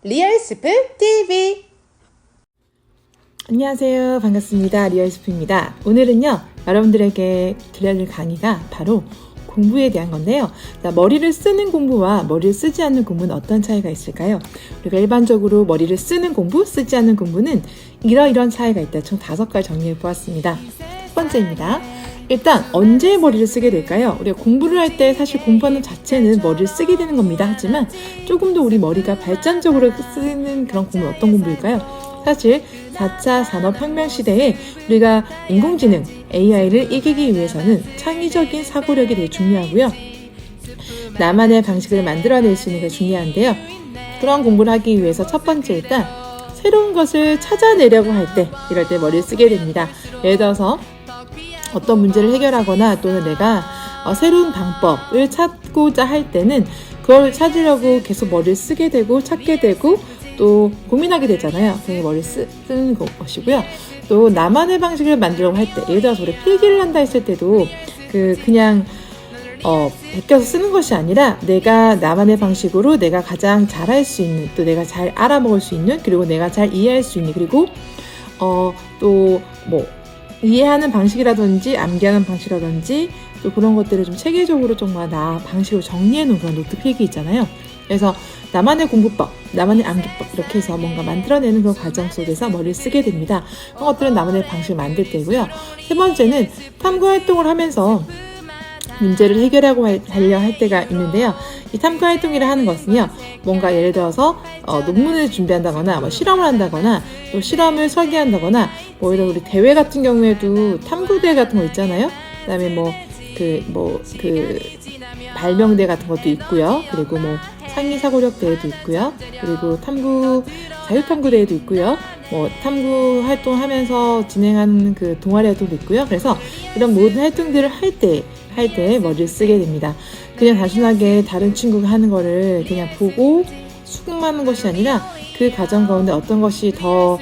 리얼스프 TV. 안녕하세요. 반갑습니다. 리얼스프입니다. 오늘은요, 여러분들에게 들려줄 강의가 바로 공부에 대한 건데요. 자, 머리를 쓰는 공부와 머리를 쓰지 않는 공부는 어떤 차이가 있을까요? 우리가 일반적으로 머리를 쓰는 공부, 쓰지 않는 공부는 이러이러한 차이가 있다. 총 5가지 정리해 보았습니다. 첫 번째입니다. 일단 언제 머리를 쓰게 될까요? 우리가 공부를 할 때 사실 공부하는 자체는 머리를 쓰게 되는 겁니다. 하지만 조금 더 우리 머리가 발전적으로 쓰는 그런 공부는 어떤 공부일까요? 사실 4차 산업혁명 시대에 우리가 인공지능, AI를 이기기 위해서는 창의적인 사고력이 되게 중요하고요. 나만의 방식을 만들어낼 수 있는 게 중요한데요. 그런 공부를 하기 위해서 첫 번째 일단 새로운 것을 찾아내려고 할 때, 이럴 때 머리를 쓰게 됩니다. 예를 들어서 어떤 문제를 해결하거나 또는 내가 새로운 방법을 찾고자 할 때는 그걸 찾으려고 계속 머리를 쓰게 되고 찾게 되고 또 고민하게 되잖아요. 그게 머리를 쓰는 것이고요. 또 나만의 방식을 만들려고 할 때, 예를 들어서 우리 필기를 한다 했을 때도 그냥 베껴서 쓰는 것이 아니라 내가 나만의 방식으로 내가 가장 잘할 수 있는, 또 내가 잘 알아먹을 수 있는, 그리고 내가 잘 이해할 수 있는, 그리고 또 이해하는 방식이라든지 암기하는 방식이라든지 또 그런 것들을 좀 체계적으로 정말 나 방식으로 정리해 놓은 그런 노트 필기 있잖아요. 그래서 나만의 공부법, 나만의 암기법 이렇게 해서 뭔가 만들어내는 그런 과정 속에서 머리를 쓰게 됩니다. 그런 것들은 나만의 방식을 만들 때고요. 세 번째는 탐구 활동을 하면서 문제를 해결하고 하려 할 때가 있는데요. 이 탐구 활동이라 하는 것은요, 뭔가 예를 들어서 논문을 준비한다거나 실험을 한다거나 또 실험을 설계한다거나 예를 들어 우리 대회 같은 경우에도 탐구대회 같은 거 있잖아요. 그다음에 발명대 같은 것도 있고요. 그리고 상위사고력 대회도 있고요. 그리고 자유탐구 대회도 있고요. 탐구 활동하면서 진행하는 그 동아리 활동도 있고요. 그래서 이런 모든 활동들을 할 때 머리를 쓰게 됩니다. 그냥 단순하게 다른 친구가 하는 거를 그냥 보고 수긍하는 것이 아니라 그 과정 가운데 어떤 것이 더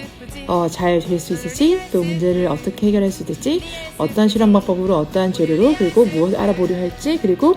잘 될 수 있을지, 또 문제를 어떻게 해결할 수 있을지, 어떤 실험 방법으로 어떠한 재료로, 그리고 무엇을 알아보려 할지, 그리고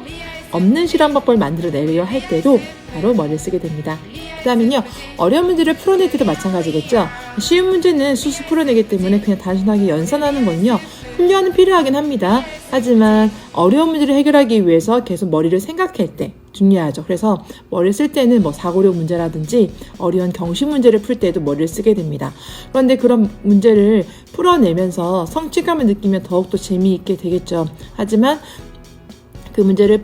없는 실험 방법을 만들어내려 할 때도 바로 머리를 쓰게 됩니다. 그 다음엔요, 어려운 문제를 풀어낼 때도 마찬가지겠죠. 쉬운 문제는 술술 풀어내기 때문에 그냥 단순하게 연산하는 건요, 훈련은 필요하긴 합니다. 하지만 어려운 문제를 해결하기 위해서 계속 머리를 생각할 때 중요하죠. 그래서 머리를 쓸 때는 사고력 문제라든지 어려운 경시 문제를 풀 때도 머리를 쓰게 됩니다. 그런데 그런 문제를 풀어내면서 성취감을 느끼면 더욱더 재미있게 되겠죠. 하지만 그 문제를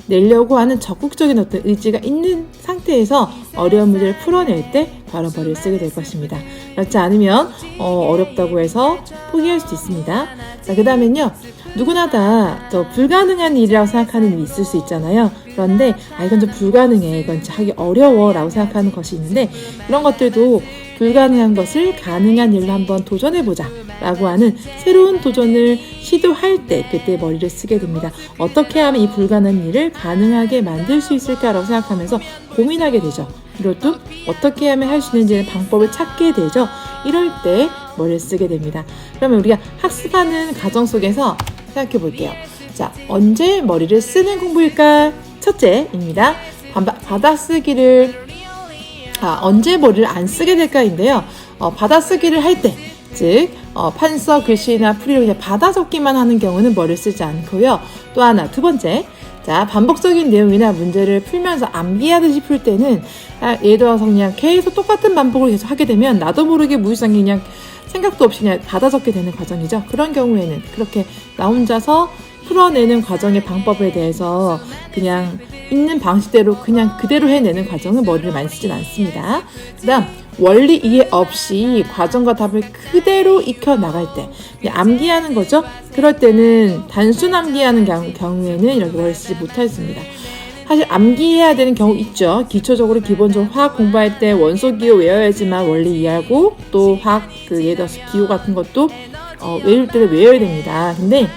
내려고 하는 적극적인 어떤 의지가 있는 상태에서 어려운 문제를 풀어낼 때 바로 머리를 쓰게 될 것입니다. 그렇지 않으면 어렵다고 해서 포기할 수도 있습니다. 자, 그 다음엔요, 누구나 다 불가능한 일이라고 생각하는 일이 있을 수 있잖아요. 그런데 이건 좀 불가능해, 이건 하기 어려워 라고 생각하는 것이 있는데, 그런 것들도 불가능한 것을 가능한 일로 한번 도전해보자 라고 하는 새로운 도전을 시도할 때 그때 머리를 쓰게 됩니다. 어떻게 하면 이 불가능한 일을 가능하게 만들 수 있을까라고 생각하면서 고민하게 되죠. 그리고 또 어떻게 하면 할 수 있는지 방법을 찾게 되죠. 이럴 때 머리를 쓰게 됩니다. 그러면 우리가 학습하는 과정 속에서 생각해 볼게요. 자, 언제 머리를 쓰는 공부일까? 첫째입니다. 언제 머리를 안 쓰게 될까인데요. 받아쓰기를 할 때, 즉 판서, 글씨나 풀이로 그냥 받아 적기만 하는 경우는 머리를 쓰지 않고요. 또 하나, 두 번째, 자, 반복적인 내용이나 문제를 풀면서 암기하듯이 풀 때는 예를 들어서 그냥 계속 똑같은 반복을 계속 하게 되면 나도 모르게 무의식적인 그냥 생각도 없이 그냥 받아 적게 되는 과정이죠. 그런 경우에는 그렇게 나 혼자서 풀어내는 과정의 방법에 대해서 그냥 있는 방식대로 그냥 그대로 해내는 과정은 머리를 많이 쓰진 않습니다. 그 다음, 원리 이해 없이 과정과 답을 그대로 익혀 나갈 때 그냥 암기하는 거죠. 그럴 때는 단순 암기하는 경우에는 이렇게 머리를 쓰지 못했습니다. 사실 암기해야 되는 경우 있죠. 기초적으로 기본적으로 화학 공부할 때 원소 기호 외워야지만 원리 이해하고, 또 화학 예를 들어서 기호 같은 것도 외울 때는 외워야 됩니다. 근데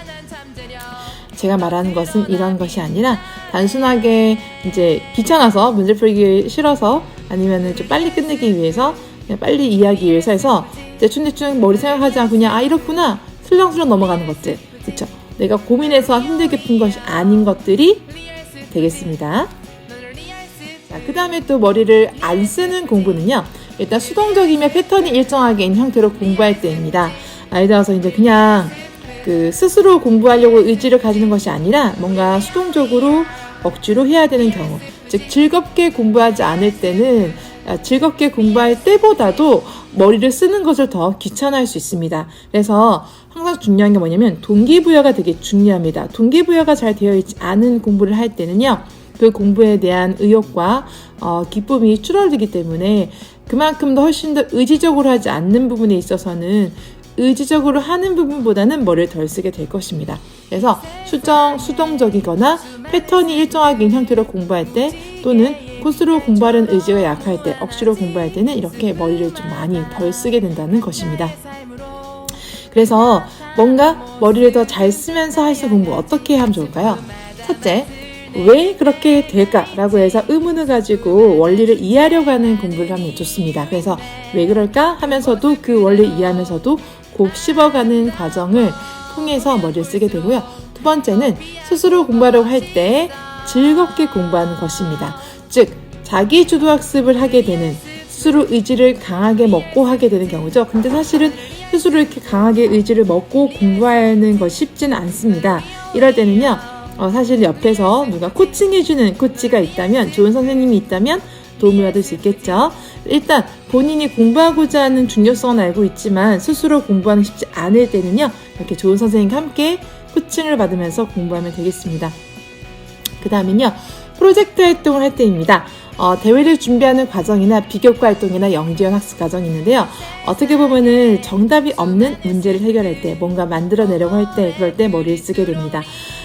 제가 말하는 것은 이런 것이 아니라 단순하게 이제 귀찮아서 문제 풀기 싫어서 아니면은 좀 빨리 끝내기 위해서 그냥 빨리 이해하기 위해서 해서 대충 머리 생각하지 않고 그냥 이렇구나 슬렁슬렁 넘어가는 것들, 그렇죠? 내가 고민해서 힘들게 푼 것이 아닌 것들이 되겠습니다. 자, 그 다음에 또 머리를 안 쓰는 공부는요. 일단 수동적이며 패턴이 일정하게 있는 형태로 공부할 때입니다. 예를 들어서 이제 그냥 스스로 공부하려고 의지를 가지는 것이 아니라 뭔가 수동적으로 억지로 해야 되는 경우, 즉 즐겁게 공부하지 않을 때는 즐겁게 공부할 때보다도 머리를 쓰는 것을 더 귀찮아할 수 있습니다. 그래서 항상 중요한 게 뭐냐면 동기부여가 되게 중요합니다. 동기부여가 잘 되어 있지 않은 공부를 할 때는요, 그 공부에 대한 의욕과 기쁨이 줄어들기 때문에 그만큼 더 훨씬 더 의지적으로 하지 않는 부분에 있어서는 의지적으로 하는 부분보다는 머리를 덜 쓰게 될 것입니다. 그래서 수동적이거나 패턴이 일정하게 있는 형태로 공부할 때, 또는 코스로 공부하는 의지가 약할 때, 억지로 공부할 때는 이렇게 머리를 좀 많이 덜 쓰게 된다는 것입니다. 그래서 뭔가 머리를 더 잘 쓰면서 할 수 있는 공부 어떻게 하면 좋을까요? 첫째, 왜 그렇게 될까라고 해서 의문을 가지고 원리를 이해하려고 하는 공부를 하면 좋습니다. 그래서 왜 그럴까 하면서도 그 원리를 이해하면서도 곱씹어가는 과정을 통해서 머리를 쓰게 되고요. 두 번째는 스스로 공부하려고 할 때 즐겁게 공부하는 것입니다. 즉, 자기 주도학습을 하게 되는, 스스로 의지를 강하게 먹고 하게 되는 경우죠. 근데 사실은 스스로 이렇게 강하게 의지를 먹고 공부하는 것이 쉽지는 않습니다. 이럴 때는요, 사실 옆에서 누가 코칭해주는 코치가 있다면, 좋은 선생님이 있다면 도움을 받을 수 있겠죠. 일단 본인이 공부하고자 하는 중요성은 알고 있지만 스스로 공부하는 쉽지 않을 때는요, 이렇게 좋은 선생님과 함께 코칭을 받으면서 공부하면 되겠습니다. 그 다음은요, 프로젝트 활동을 할 때입니다. 대회를 준비하는 과정이나 비교과 활동이나 영지연 학습 과정이 있는데요. 어떻게 보면은 정답이 없는 문제를 해결할 때, 뭔가 만들어내려고 할 때, 그럴 때 머리를 쓰게 됩니다.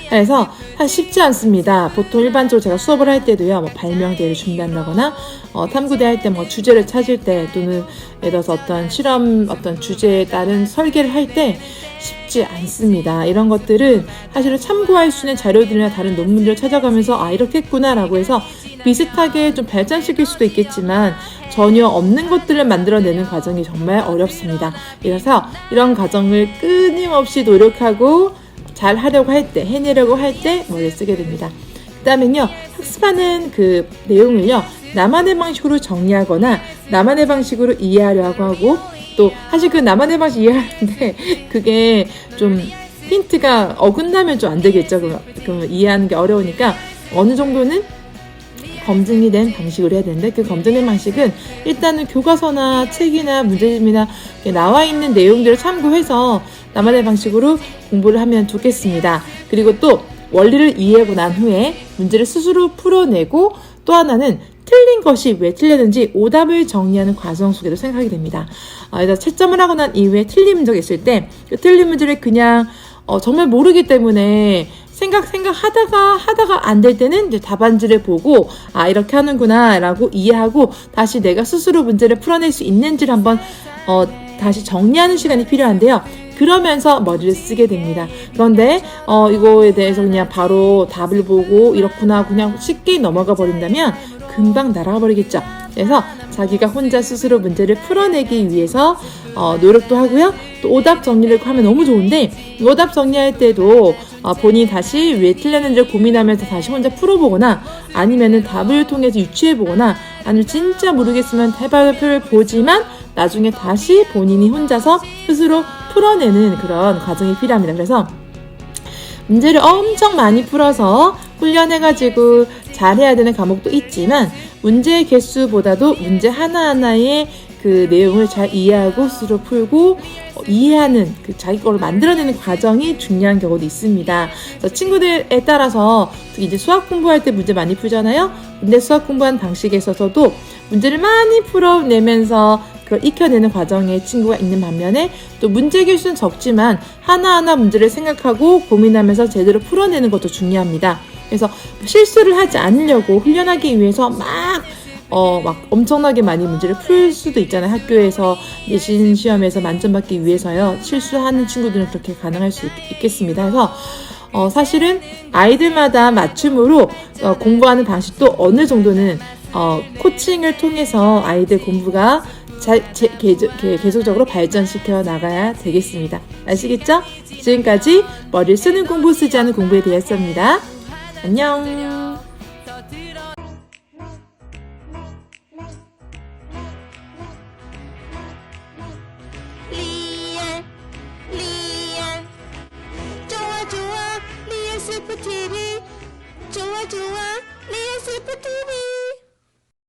그래서 사실 쉽지 않습니다. 보통 일반적으로 제가 수업을 할 때도요, 발명대회를 준비한다거나, 탐구대 할 때 주제를 찾을 때, 또는 예를 들어서 어떤 실험, 어떤 주제에 따른 설계를 할 때 쉽지 않습니다. 이런 것들은 사실은 참고할 수 있는 자료들이나 다른 논문들을 찾아가면서 이렇게 했구나라고 해서 비슷하게 좀 발전시킬 수도 있겠지만 전혀 없는 것들을 만들어내는 과정이 정말 어렵습니다. 그래서 이런 과정을 끊임없이 노력하고 잘 하려고 할 때, 해내려고 할 때 머리를 쓰게 됩니다. 그 다음엔요, 학습하는 그 내용을요, 나만의 방식으로 정리하거나 나만의 방식으로 이해하려고 하고, 또 사실 그 나만의 방식 이해하는데 그게 좀 힌트가 어긋나면 좀 안 되겠죠. 그럼 이해하는 게 어려우니까 어느 정도는 검증이 된 방식으로 해야 되는데, 그 검증된 방식은 일단은 교과서나 책이나 문제집이나 나와 있는 내용들을 참고해서 나만의 방식으로 공부를 하면 좋겠습니다. 그리고 또 원리를 이해하고 난 후에 문제를 스스로 풀어내고, 또 하나는 틀린 것이 왜 틀렸는지 오답을 정리하는 과정 속에도 생각하게 됩니다. 그래서 채점을 하고 난 이후에 틀린 문제가 있을 때 그 틀린 문제를 그냥 정말 모르기 때문에 생각하다가 안 될 때는 이제 답안지를 보고 이렇게 하는구나 라고 이해하고 다시 내가 스스로 문제를 풀어낼 수 있는지를 한번 다시 정리하는 시간이 필요한데요. 그러면서 머리를 쓰게 됩니다. 그런데 이거에 대해서 그냥 바로 답을 보고 이렇구나 그냥 쉽게 넘어가 버린다면 금방 날아가 버리겠죠. 그래서 자기가 혼자 스스로 문제를 풀어내기 위해서 노력도 하고요. 또 오답 정리를 하면 너무 좋은데, 오답 정리할 때도 본인이 다시 왜 틀렸는지를 고민하면서 다시 혼자 풀어보거나, 아니면은 답을 통해서 유추해보거나, 아니면 진짜 모르겠으면 해발표를 보지만 나중에 다시 본인이 혼자서 스스로 풀어내는 그런 과정이 필요합니다. 그래서 문제를 엄청 많이 풀어서 훈련해가지고 잘해야 되는 과목도 있지만, 문제의 개수보다도 문제 하나하나의 그 내용을 잘 이해하고 스스로 풀고 이해하는 그 자기 거를 만들어내는 과정이 중요한 경우도 있습니다. 그래서 친구들에 따라서 특히 이제 수학 공부할 때 문제 많이 풀잖아요. 근데 수학 공부하는 방식에 있어서도 문제를 많이 풀어내면서 그걸 익혀내는 과정에 친구가 있는 반면에, 또 문제 개수는 적지만 하나하나 문제를 생각하고 고민하면서 제대로 풀어내는 것도 중요합니다. 그래서 실수를 하지 않으려고 훈련하기 위해서 막 엄청나게 많이 문제를 풀 수도 있잖아요. 학교에서 내신 시험에서 만점 받기 위해서요. 실수하는 친구들은 그렇게 가능할 수 있겠습니다. 그래서 사실은 아이들마다 맞춤으로 공부하는 방식도 어느 정도는 코칭을 통해서 아이들 공부가 계속적으로 발전시켜 나가야 되겠습니다. 아시겠죠? 지금까지 머리를 쓰는 공부, 쓰지 않는 공부에 대해서입니다. 안녕. 좋아, 좋아. 리얼 슬프 TV.